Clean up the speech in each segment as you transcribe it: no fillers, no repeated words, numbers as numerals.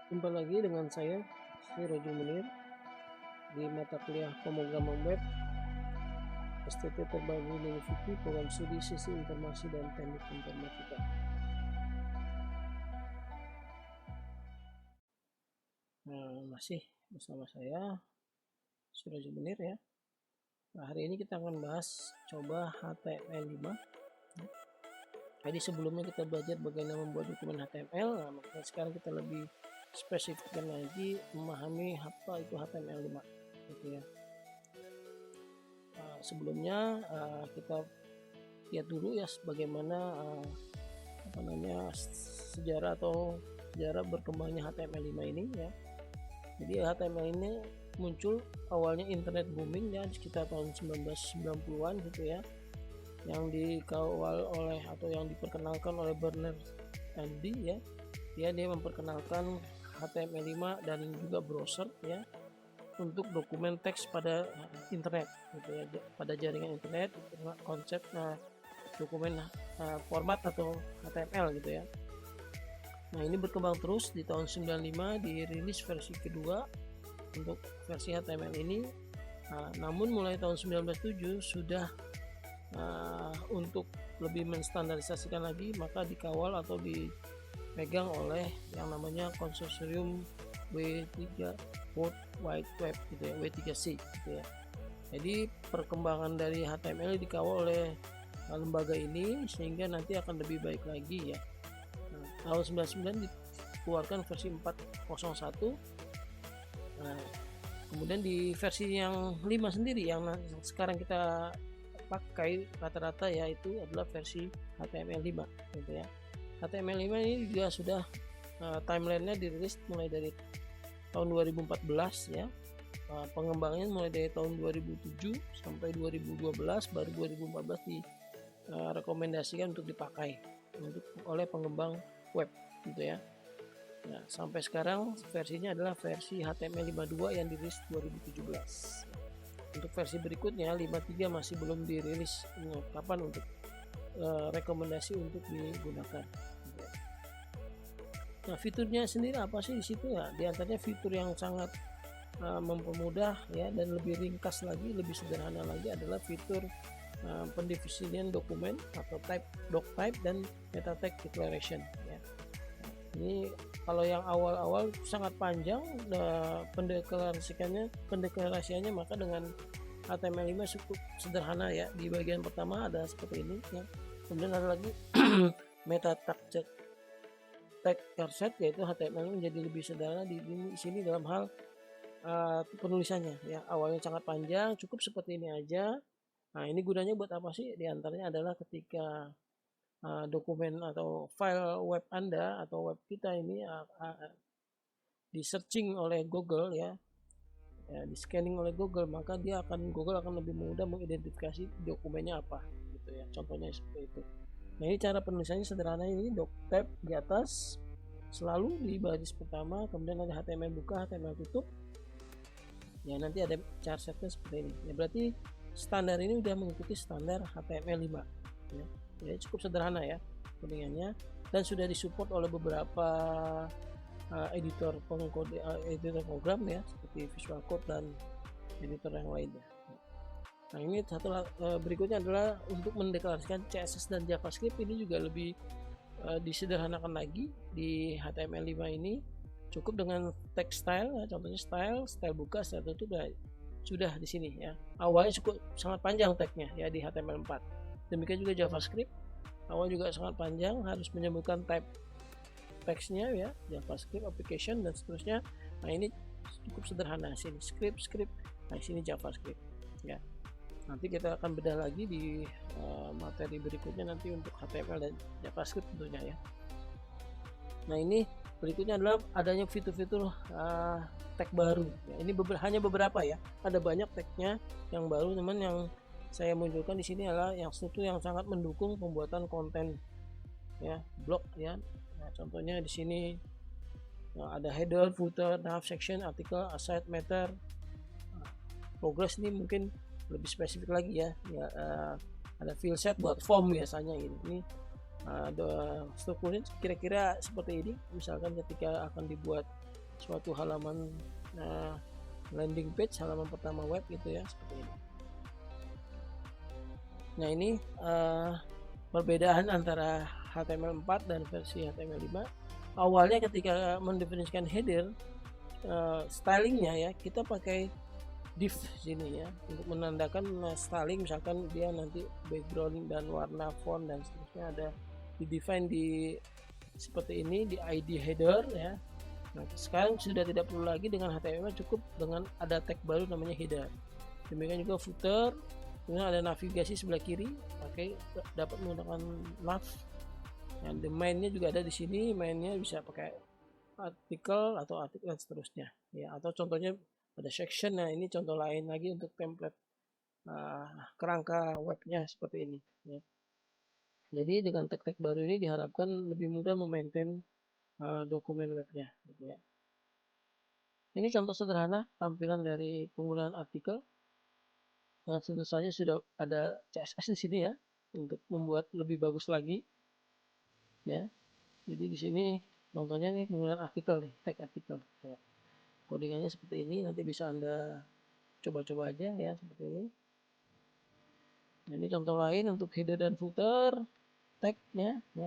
Jumpa lagi dengan saya, Sirojul Munir, di mata kuliah pemrograman web STT Terbagi University Program Studi Sistem Informasi dan Teknik Informatika. Masih bersama saya, Sirojul Munir ya. Hari ini kita akan bahas coba HTML5. Jadi sebelumnya kita belajar bagaimana membuat dokumen HTML, maka sekarang kita lebih spesifikkan lagi memahami apa itu HTML5 gitu ya. Sebelumnya kita lihat dulu ya bagaimana sejarah berkembangnya HTML5 ini ya. Jadi HTML ini muncul awalnya internet booming ya sekitar tahun 1990-an gitu ya, yang dikawal oleh atau yang diperkenalkan oleh Berners-Lee ya. Dia memperkenalkan HTML5 dan juga browser ya untuk dokumen teks pada internet gitu ya, pada jaringan internet, konsep dokumen format atau HTML gitu ya. Nah, ini berkembang terus di tahun 95 dirilis versi kedua untuk versi HTML ini. Namun mulai tahun 1997 sudah untuk lebih menstandarisasikan lagi, maka dikawal atau dipegang oleh yang namanya konsorsium W3 World Wide Web gitu ya, W3C gitu ya. Jadi perkembangan dari HTML dikawal oleh lembaga ini sehingga nanti akan lebih baik lagi ya. Tahun 99 dikeluarkan versi 4.01. Kemudian di versi yang 5 sendiri yang sekarang kita pakai rata-rata yaitu adalah versi HTML5 gitu ya. HTML5 ini juga sudah timelinenya dirilis mulai dari tahun 2014 ya. Pengembangannya mulai dari tahun 2007 sampai 2012, baru 2014 direkomendasikan untuk dipakai oleh pengembang web gitu ya. Nah, sampai sekarang versinya adalah versi HTML5.2 yang dirilis 2017. Untuk versi berikutnya 5.3 masih belum dirilis kapan untuk rekomendasi untuk digunakan. Nah, fiturnya sendiri apa sih di situ ya? Di antaranya fitur yang sangat mempermudah ya dan lebih ringkas lagi, lebih sederhana lagi adalah fitur pendefinian dokumen atau doc type dan meta text declaration ya. Ini kalau yang awal-awal sangat panjang pendeklarasiannya, maka dengan HTML5 cukup sederhana ya. Di bagian pertama ada seperti ini ya. Kemudian ada lagi meta text set, yaitu HTML menjadi lebih sederhana di sini dalam hal penulisannya ya. Awalnya sangat panjang, cukup seperti ini aja. Nah, ini gunanya buat apa sih? Di antaranya adalah ketika dokumen atau file web Anda atau web kita ini di searching oleh Google ya, di scanning oleh Google, maka Google akan lebih mudah mengidentifikasi dokumennya apa gitu ya. Contohnya seperti itu. Nah, ini cara penulisannya sederhana, ini doc tab di atas selalu di baris pertama, kemudian ada HTML buka, HTML tutup. Ya, nanti ada char setnya seperti ini. Ya, berarti standar ini udah mengikuti standar HTML5 ya. Jadi cukup sederhana ya codingannya, dan sudah disupport oleh beberapa editor program ya seperti Visual Code dan editor yang lainnya. Nah, ini berikutnya adalah untuk mendeklarasikan CSS dan JavaScript. Ini juga lebih disederhanakan lagi di HTML5 ini. Cukup dengan text style ya, contohnya style buka, style tutup sudah di sini ya. Awalnya cukup sangat panjang tagnya ya di HTML4. Demikian juga JavaScript, awal juga sangat panjang, harus menyebutkan type teksnya ya, JavaScript application dan seterusnya. Nah, ini cukup sederhana, sini script, nah sini JavaScript ya. Nanti kita akan bedah lagi di materi berikutnya nanti untuk HTML dan JavaScript tentunya ya. Nah, ini berikutnya adalah adanya fitur-fitur tag baru ya. Ini hanya beberapa ya, ada banyak tagnya yang baru, teman. Yang saya munculkan di sini adalah yang sangat mendukung pembuatan konten ya, blog ya. Nah, contohnya di sini ada header, footer, nav section, artikel, aside, matter, progress. Ini mungkin lebih spesifik lagi ya, ada field set buat form biasanya ini Ada strukturnya kira-kira seperti ini. Misalkan ketika akan dibuat suatu halaman landing page, halaman pertama web gitu ya, seperti ini. Nah ini perbedaan antara HTML4 dan versi HTML5. Awalnya ketika mendefinisikan header, stylingnya ya kita pakai div sini ya untuk menandakan styling, misalkan dia nanti background dan warna font dan seterusnya ada di define di seperti ini di ID header ya. Nah sekarang sudah tidak perlu lagi dengan HTML, cukup dengan ada tag baru namanya header. Demikian juga footer, kemudian ada navigasi sebelah kiri, pakai dapat menggunakan nav. Dan the main-nya juga ada di sini, mainnya bisa pakai artikel atau artikel dan seterusnya ya, atau contohnya ada section. Nah ini contoh lain lagi untuk template kerangka webnya seperti ini ya. Jadi dengan tag-tag baru ini diharapkan lebih mudah memaintain dokumen webnya gitu ya. Ini contoh sederhana tampilan dari penggunaan artikel. Nah, tentu saja sudah ada CSS di sini ya untuk membuat lebih bagus lagi ya. Jadi di sini contohnya nih penggunaan artikel nih, tag artikel ya. Codingannya seperti ini, nanti bisa Anda coba-coba aja ya seperti ini. Nah, ini contoh lain untuk header dan footer tagnya ya,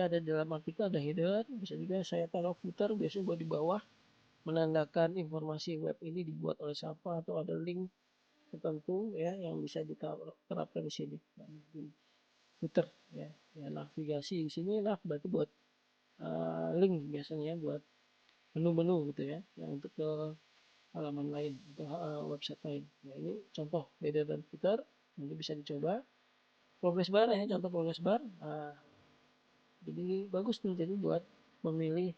ada dalam artikel ada header, bisa juga saya taruh footer biasanya buat di bawah menandakan informasi web ini dibuat oleh siapa, atau ada link tertentu ya yang bisa diterapkan di sini. Footer ya, navigasi di sini lah berarti buat link biasanya buat menu-menu gitu ya, yang untuk ke halaman lain atau website lain. Nah ini contoh header dan footer, nanti bisa dicoba. Progress bar ini contoh progress bar. Jadi bagus nih, jadi buat memilih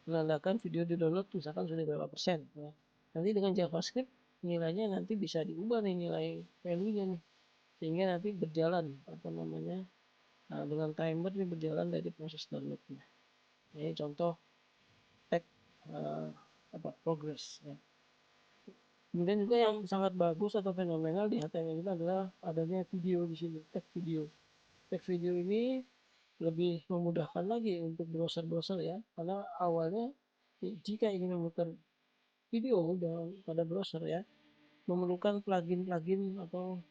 menandakan video di download misalkan sudah berapa persen ya. Nanti dengan JavaScript nilainya nanti bisa diubah nih, nilai value-nya nih, sehingga nanti berjalan apa namanya dengan timer ini berjalan dari proses downloadnya. Ini contoh tag progress ya. Kemudian juga yang sangat bagus atau fenomenal di HTML ini adalah adanya video di sini, tag video. Tag video ini lebih memudahkan lagi untuk browser-browser ya, karena awalnya jika ingin memutar video pada browser ya, memerlukan plugin atau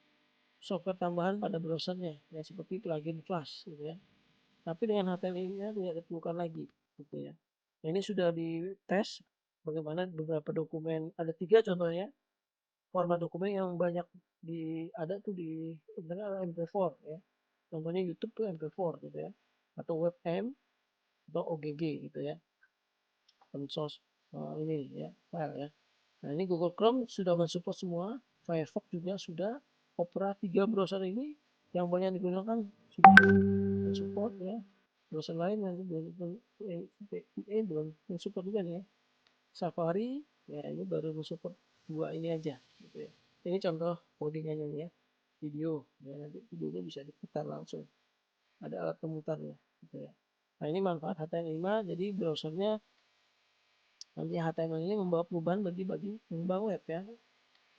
software tambahan pada browsernya ya, seperti plugin Flash gitu ya. Tapi dengan HTML ini tidak diperlukan lagi gitu ya. Nah, ini sudah dites bagaimana beberapa dokumen, ada 3 contohnya format dokumen yang banyak ada tuh di internet, MP4 ya. Contohnya YouTube tuh MP4 gitu ya, atau WebM atau OGG gitu ya, open source ini ya file ya. Nah ini Google Chrome sudah mensupport semua, Firefox juga sudah, Opera 3 browser ini yang banyak digunakan sudah mensupport ya. Browser lain nanti belum mensupport juga nih ya. Safari ya ini baru mensupport 2 ini aja gitu ya. Ini contoh codingannya ya, video ya, nanti videonya bisa diputar langsung, ada alat pemutarnya gitu ya. Nah ini manfaat HTML5, jadi browsernya nanti HTML ini membawa perubahan bagi pengembang web ya,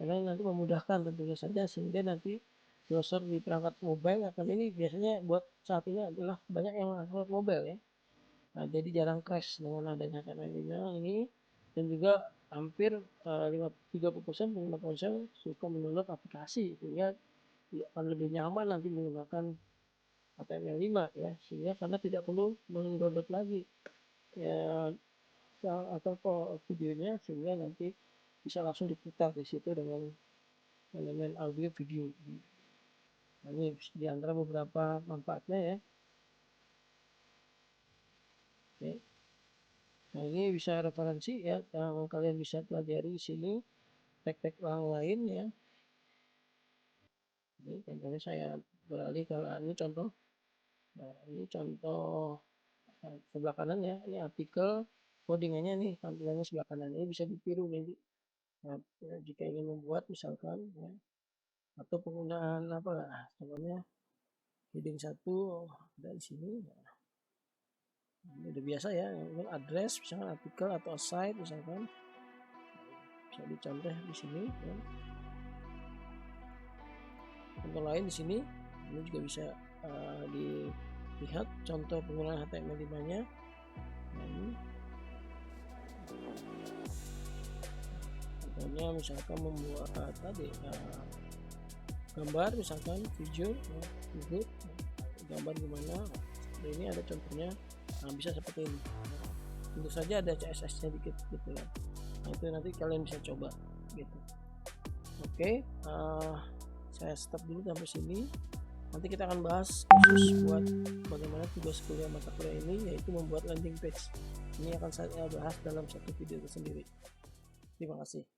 karena nanti memudahkan tentunya saja, sehingga nanti browser di perangkat mobile akan ini biasanya buat saat ini adalah banyak yang perangkat mobile ya. Nah, jadi jarang crash dengan adanya HTML5 ini, dan juga hampir 30% pengguna ponsel suka mendownload aplikasi, sehingga akan lebih nyaman nanti menggunakan HTML5 ya, sehingga karena tidak perlu mendownload lagi ya atau videonya, sehingga nanti bisa langsung diputar di situ dengan elemen audio video. Nah, ini di antara beberapa manfaatnya ya. Oke. Nah ini bisa referensi ya, yang kalian bisa pelajari di sini tag-tag lain ya. Ini contohnya saya beralih ke ini contoh. Nah ini contoh sebelah kanan ya, ini artikel codingannya nih, tampilannya sebelah kanan ini bisa ditiru nanti. Nah, jika ingin membuat misalkan ya, atau penggunaan apa namanya heading 1 ada di sini. Nah, ini udah biasa ya, address misalkan artikel atau site misalkan bisa dicontoh di sini ya. Contoh lain di sini ini juga bisa dilihat contoh penggunaan HTML5-nya. Nah, ini contohnya misalkan membuat tadi gambar, misalkan video, YouTube, gambar gimana. Nah, ini ada contohnya. Nah, bisa seperti ini. Nah, tentu saja ada CSS-nya dikit gitu ya. Nah, itu nanti kalian bisa coba gitu. Oke, saya stop dulu sampai sini. Nanti kita akan bahas khusus buat bagaimana tugas kuliah mata kuliah ini, yaitu membuat landing page. Ini akan saya bahas dalam satu video tersendiri. Terima kasih.